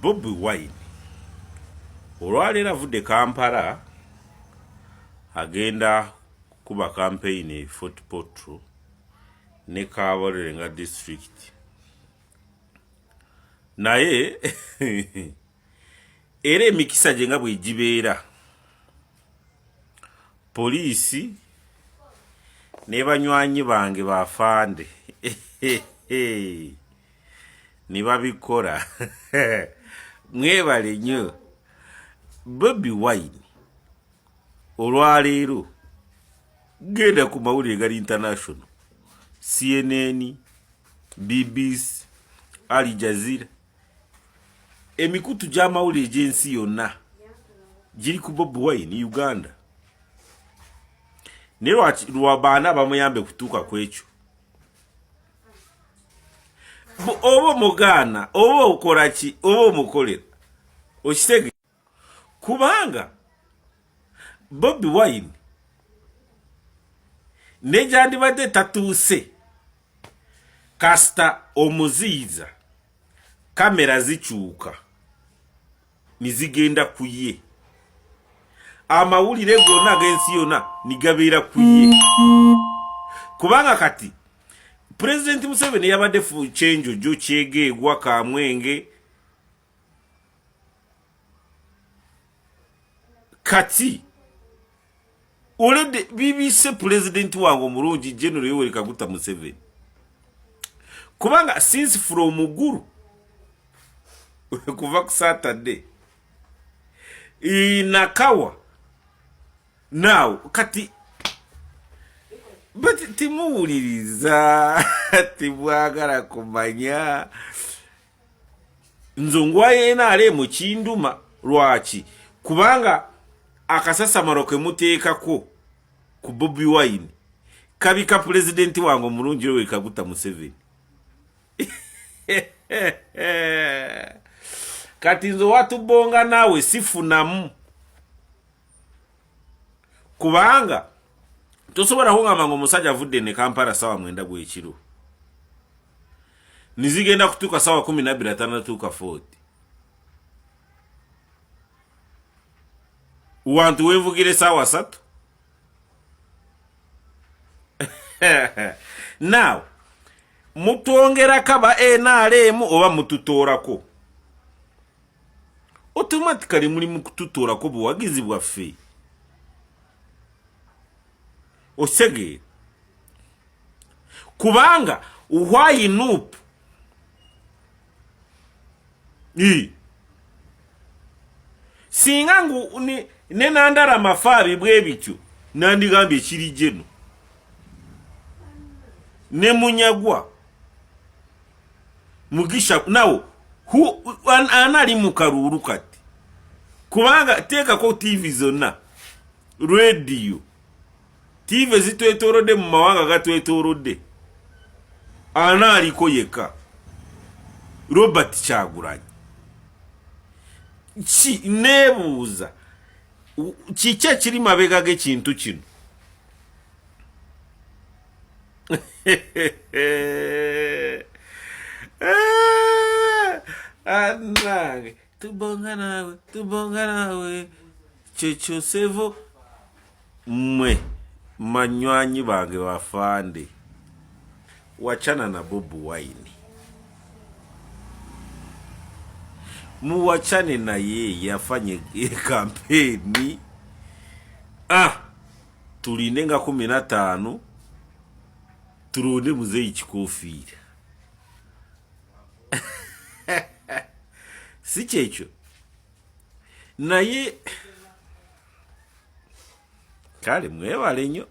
Bobi Wine olwaleero avudde Kampala agenda kuba campaign e Fort Portal ne Kabalenga district naye era emikisa gye nga bwe gibeera poliisi ne banywanyi bange bafande ne babikola mwebale nnyo. Bobi Wine olwaleero genda ku mawulire gali international CNN, BBC, Al Jazeera, emikutu gy'amawulire gy'ensi yonna giri ku Bobi Wine Uganda. Ne lwa baana bamuyambe kutuuka ku ekyo. Oba mugaana oba okola ki oba omukolera okitege kubanga Bobi Wine nejandibadde tatuuse kasita omuziiza kamera zikyuka nizigenda ku ye, amawulire gonna ag'ensi yonna nigabeera ku ye kubanga kati President Museveni yabadde fu change jo kyegeegwa Kamwenge kati olede BBC president wango mulungi General Yoweri Kaguta Museveni kubanga since from Muguru kuva ku Saturday inakawa now kati but timuwuliriza tibwagala kumanya nzongwa yena ale mu kinduma lwaki kubanga akasasamaro ke muteekako ku Bobi Wine kabika president wango mulungi Yoweri Kaguta Museveni kati nzo watubonga nawe sifunamu kubanga tosobola kungamba ngo musajja avudde ne Kampala sawa 9 gw'ekiro nizigenda kutuuka sawa 12 tuuka 40 wantu wevugire sawa 3 now mutwongera kaba NRM oba mututoorako automatically muli mukututoorako buwagizi bwaffe osege kubanga why nope singa ngu ne nandara mafabi bwebityo nandigambye kiri jeno ne munyagwa mugisha nawo anali mukaruru kati kubanga teka ko TV zonna radio TV zitwetorode mu mawanga gatwetorode analiko yeka Robert Kyagulanyi chi nebuuza kiki kiri mabega g'ekintu kino anange tubonga nawe Checho Sevo mwe manywanyi bange bafande wachana na Bobi Wine muwachane na ye yafanye kampeni tulinenga 15 turone muzeyi kikofira si Checho na ye kale mwebale nnyo